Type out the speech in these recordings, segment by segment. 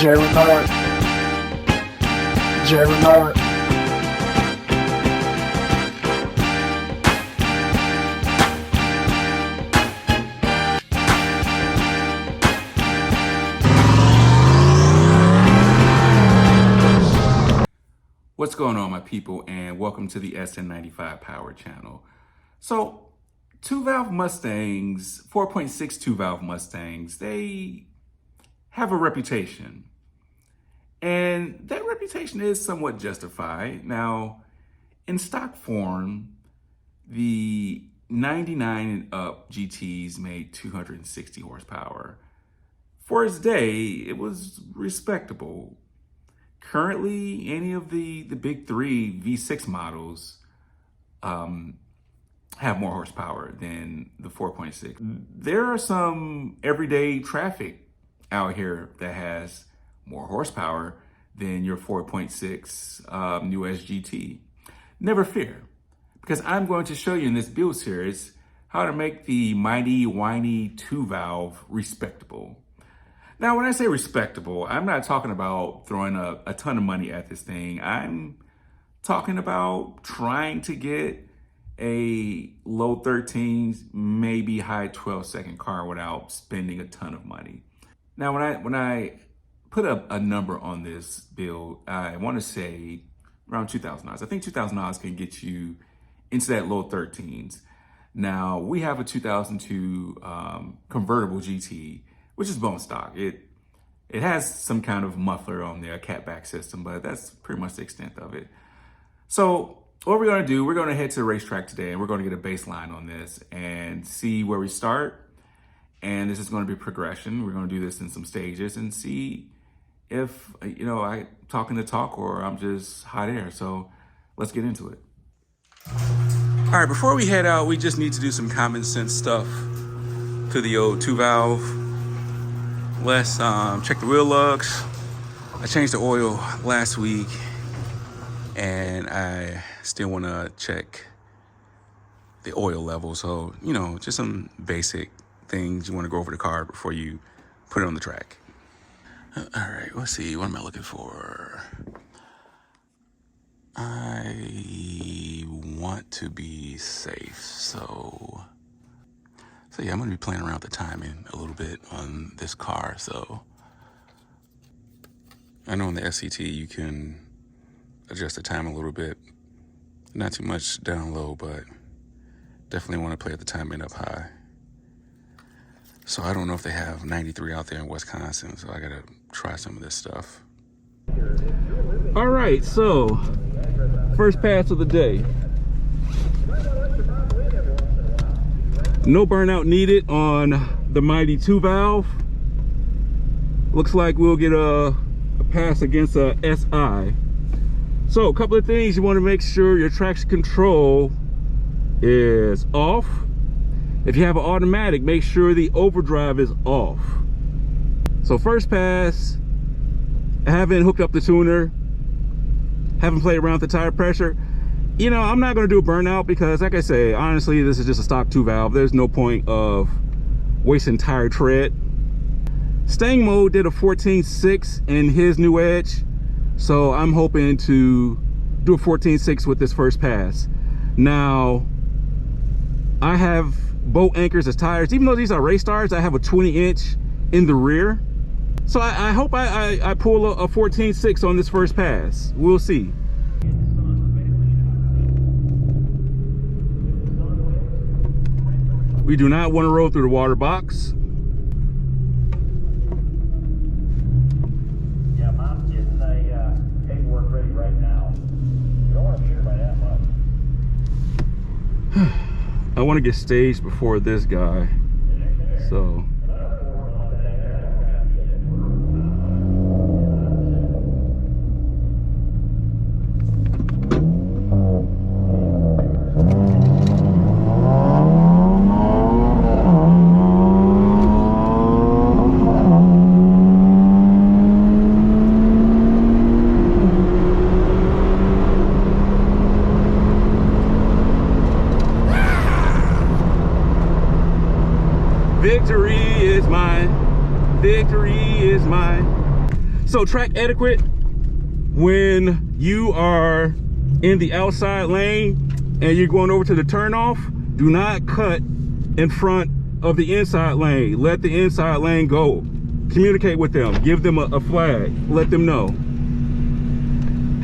Terminator. What's going on, my people, and welcome to the SN95 Power channel. So, 2-valve Mustangs, 4.6 2-valve Mustangs, they have a reputation. And that reputation is somewhat justified. Now, in stock form, the 99 and up GTs made 260 horsepower. For its day, it was respectable. Currently, any of the big three V6 models have more horsepower than the 4.6. There are some everyday traffic out here that has more horsepower than your 4.6 new SGT. Never fear, because I'm going to show you in this build series how to make the mighty whiny 2-valve respectable. Now, when I say respectable, I'm not talking about throwing a ton of money at this thing. I'm talking about trying to get a low 13s, maybe high 12-second car without spending a ton of money. Now, when I put a number on this build, I want to say around $2,000. I think $2,000 can get you into that low 13s. Now, we have a 2002 convertible GT, which is bone stock. It has some kind of muffler on there, a catback system, but that's pretty much the extent of it. So what we're gonna do, we're gonna head to the racetrack today and we're gonna get a baseline on this and see where we start. And this is gonna be progression. We're gonna do this in some stages and see if, I talking the talk or I'm just hot air. So let's get into it. All right, before we head out, we just need to do some common sense stuff to the old 2-valve. Let's check the wheel lugs. I changed the oil last week and I still want to check the oil level. So, just some basic things you want to go over the car before you put it on the track. All right, let's see. What am I looking for? I want to be safe, so yeah, I'm gonna be playing around with the timing a little bit on this car. So I know on the SCT you can adjust the time a little bit, not too much down low, but definitely want to play at the timing up high. So I don't know if they have 93 out there in Wisconsin, so I gotta try some of this stuff. All right, so first pass of the day. No burnout needed on the mighty 2-valve. Looks like we'll get a pass against a SI. So a couple of things, you want to make sure your traction control is off. If you have an automatic, make sure the overdrive is off. So first pass, I haven't hooked up the tuner, haven't played around with the tire pressure. I'm not going to do a burnout because, like I say, honestly, this is just a stock 2-valve. There's no point of wasting tire tread. Stang Mode did a 14.6 in his new Edge, so I'm hoping to do a 14.6 with this first pass. Now, I have boat anchors as tires. Even though these are race stars, I have a 20-inch in the rear. So I hope I pull a 14.6 on this first pass. We'll see. We do not want to roll through the water box. Yeah, Mom's getting the paperwork ready right now. You don't want to shoot her by that much. I want to get staged before this guy. So. Victory is mine. Victory is mine. So track etiquette, when you are in the outside lane and you're going over to the turnoff, do not cut in front of the inside lane. Let the inside lane go. Communicate with them, give them a flag, let them know.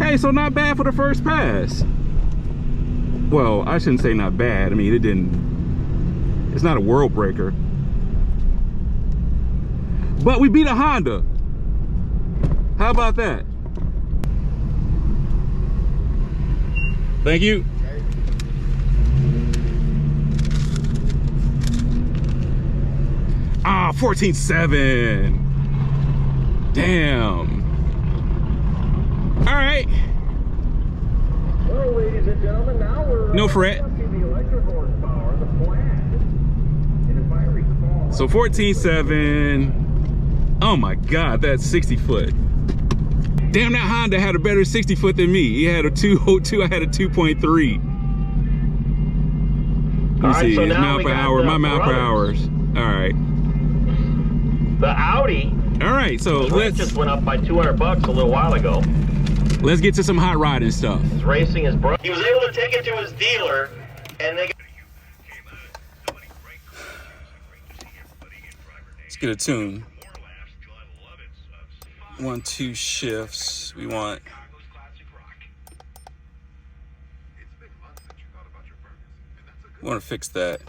Hey, so not bad for the first pass. Well, I shouldn't say not bad. I mean, it's not a world breaker. But we beat a Honda. How about that? Thank you. Ah, 14.7. Damn. All right. Well, ladies and gentlemen, now we're No fret. the electric horsepower, the plant. And if I recall, So 14.7. Oh my God, that's 60 foot. Damn, that Honda had a better 60 foot than me. He had a 202, I had a 2.3. Let me see, so his now mile we per got hour, the my mile per hours. All right. the Audi All right, so let's just went up by $200 a little while ago. let's get to some hot rodding stuff. He's racing his brother. He was able to take it to his dealer, and they. Let's get a tune. 1, 2 shifts. We want. We want to fix that.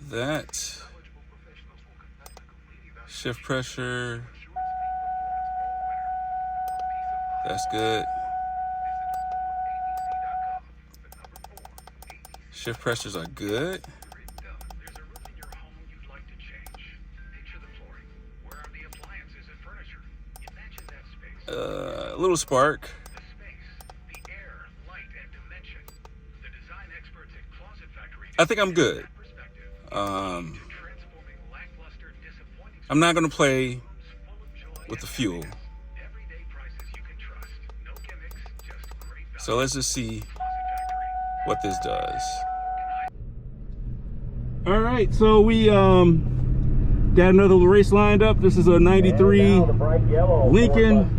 That. Shift pressure. That's good. Shift pressures are good. A little spark. I think I'm good. I'm not gonna play with the fuel. So let's just see what this does. All right, so we got another race lined up. This is a 93 Lincoln.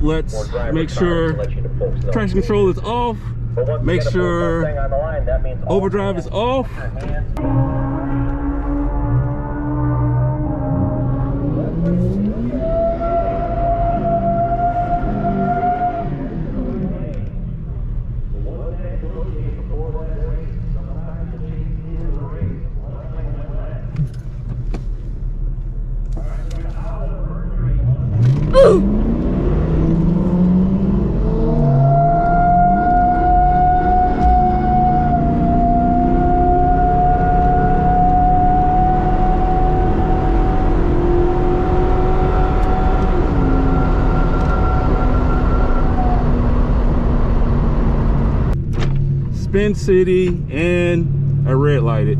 Let's make sure traction control is off. Make sure overdrive is off. Spin City, and I red lighted.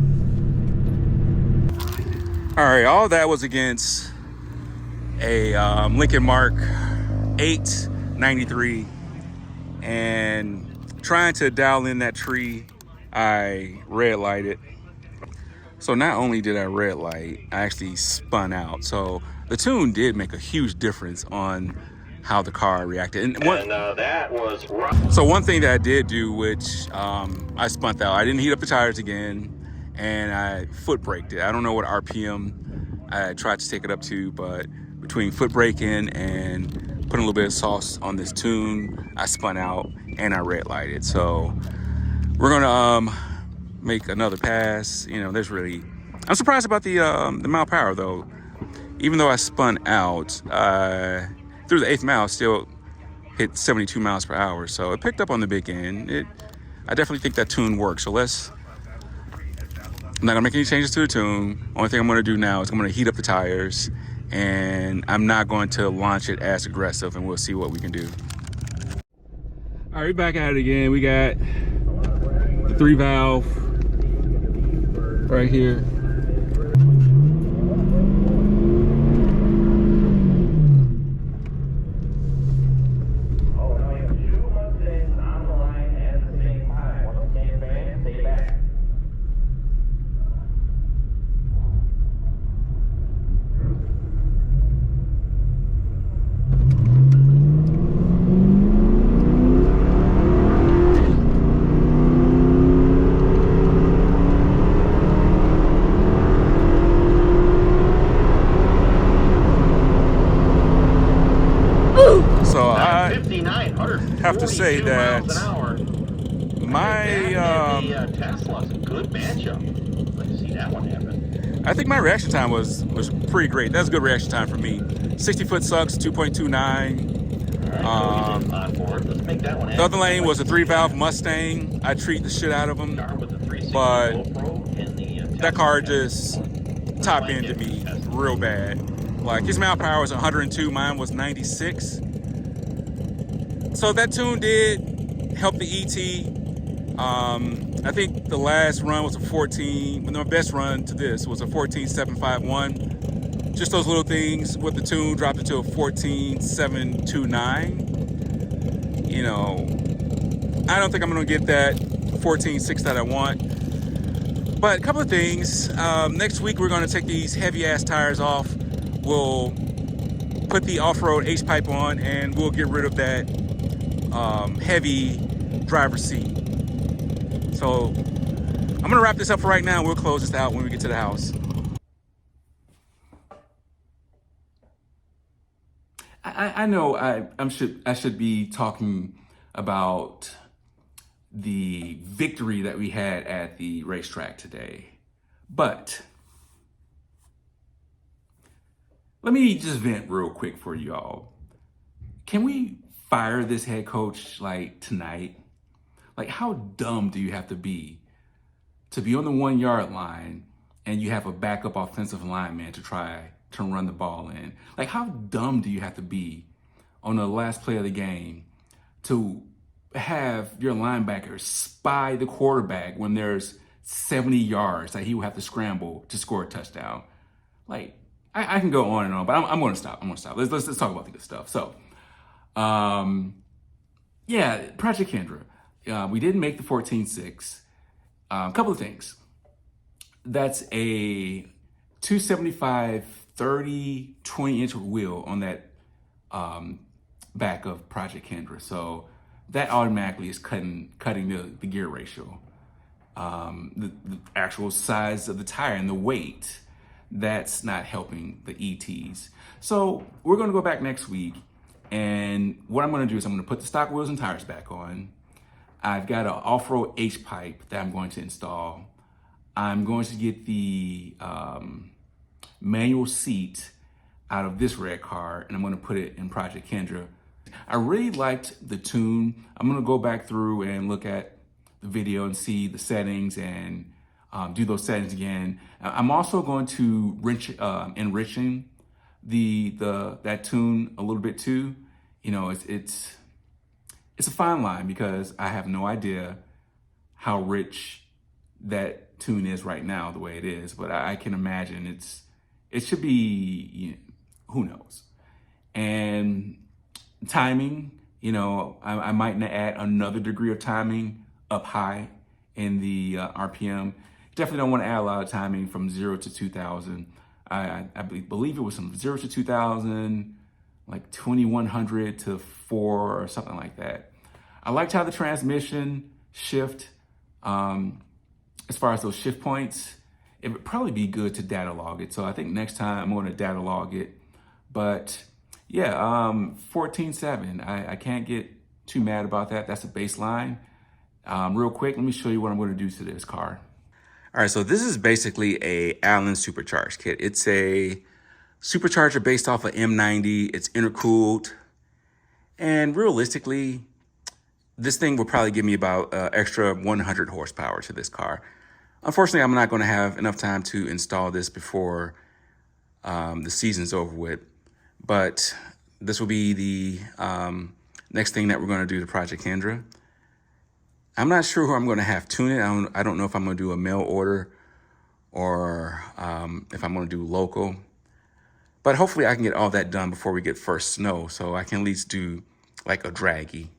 All right, all that was against a Lincoln Mark 8 93, and trying to dial in that tree, I red lighted. So not only did I red light, I actually spun out. So the tune did make a huge difference on how the car reacted. And that was rough. So one thing that I did do, which I spun out, I didn't heat up the tires again, and I foot braked it. I don't know what RPM I tried to take it up to, but between foot braking and putting a little bit of sauce on this tune, I spun out and I red lighted. So we're gonna make another pass. You know, I'm surprised about the mile per hour though. Even though I spun out, through the 8th mile, still hit 72 miles per hour. So it picked up on the big end. I definitely think that tune works. So I'm not gonna make any changes to the tune. Only thing I'm gonna do now is I'm gonna heat up the tires, and I'm not going to launch it as aggressive, and we'll see what we can do. All right, we're back at it again. We got the 3-valve right here. have to say that my Tesla's a good matchup. Let's see that one happen. I think my reaction time was pretty great. That's a good reaction time for me. 60-foot sucks, 2.29. The other lane was a 3-valve Mustang. I treat the shit out of them, but that car just top-ended me real bad. Like, his mile power was 102, mine was 96. So that tune did help the ET. I think the last run was a 14, my best run to this was a 14.751. Just those little things with the tune dropped it to a 14.729. You know, I don't think I'm gonna get that 14.6 that I want. But a couple of things. Next week we're gonna take these heavy ass tires off. We'll put the off-road H-pipe on and we'll get rid of that heavy driver's seat. So I'm gonna wrap this up for right now. We'll close this out when we get to the house. I know I should be talking about the victory that we had at the racetrack today, but let me just vent real quick for y'all. Can we fire this head coach like tonight? Like, how dumb do you have to be on the 1 yard line and you have a backup offensive lineman to try to run the ball in? Like, how dumb do you have to be on the last play of the game to have your linebacker spy the quarterback when there's 70 yards that he will have to scramble to score a touchdown? Like, I can go on and on, but I'm going to stop. Let's talk about the good stuff. So, yeah, Project Kendra. We didn't make the 14.6. A couple of things. That's a 275 30 20-inch wheel on that back of Project Kendra. So that automatically is cutting the gear ratio. The actual size of the tire and the weight, that's not helping the ETs. So we're going to go back next week, and what I'm going to do is I'm going to put the stock wheels and tires back on. I've got an off-road H-pipe that I'm going to install. I'm going to get the manual seat out of this red car, and I'm going to put it in Project Kendra. I really liked the tune. I'm going to go back through and look at the video and see the settings and do those settings again. I'm also going to enriching that tune a little bit too. You know, it's a fine line because I have no idea how rich that tune is right now, the way it is, but I can imagine it should be, you know, who knows. And timing, you know, I might add another degree of timing up high in the RPM. Definitely don't want to add a lot of timing from 0 to 2,000. I believe it was from 0 to 2,000, like 2,100 to 4 or something like that. I liked how the transmission shift, as far as those shift points. It would probably be good to data log it. So I think next time I'm going to data log it. But yeah, 14.7, I can't get too mad about that. That's a baseline. Real quick, let me show you what I'm going to do to this car. All right, so this is basically a Allen Supercharged kit. It's a supercharger based off of M90. It's intercooled. And realistically, this thing will probably give me about extra 100 horsepower to this car. Unfortunately, I'm not going to have enough time to install this before the season's over with. But this will be the next thing that we're going to do to Project Kendra. I'm not sure who I'm going to have tune it. I don't know if I'm going to do a mail order or if I'm going to do local. But hopefully I can get all that done before we get first snow, so I can at least do like a draggy.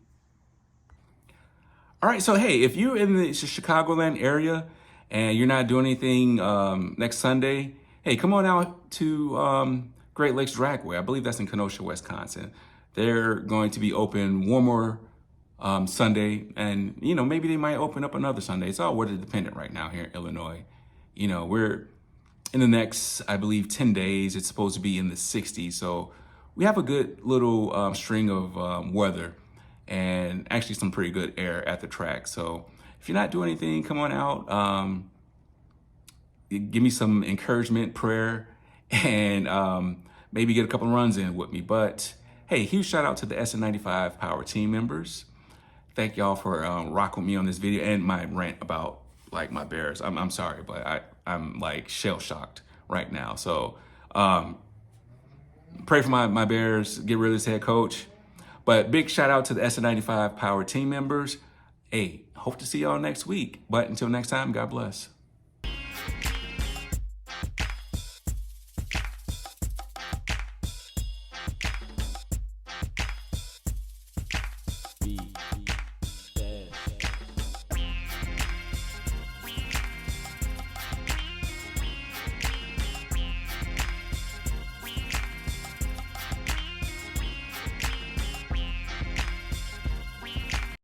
All right, so hey, if you're in the Chicagoland area and you're not doing anything next Sunday, hey, come on out to Great Lakes Dragway. I believe that's in Kenosha, Wisconsin. They're going to be open one more Sunday, and you know, maybe they might open up another Sunday. It's all weather dependent right now here in Illinois. You know, we're in the next, I believe, 10 days. It's supposed to be in the 60s, so we have a good little string of weather. and actually some pretty good air at the track. So if you're not doing anything, come on out. Give me some encouragement, prayer, and maybe get a couple of runs in with me. But hey, huge shout out to the SN95 Power Team members. Thank y'all for rocking with me on this video and my rant about like my Bears. I'm sorry, but I'm like shell shocked right now. So pray for my Bears, get rid of this head coach. But big shout out to the SN95 Power Team members. Hey, hope to see y'all next week. But until next time, God bless.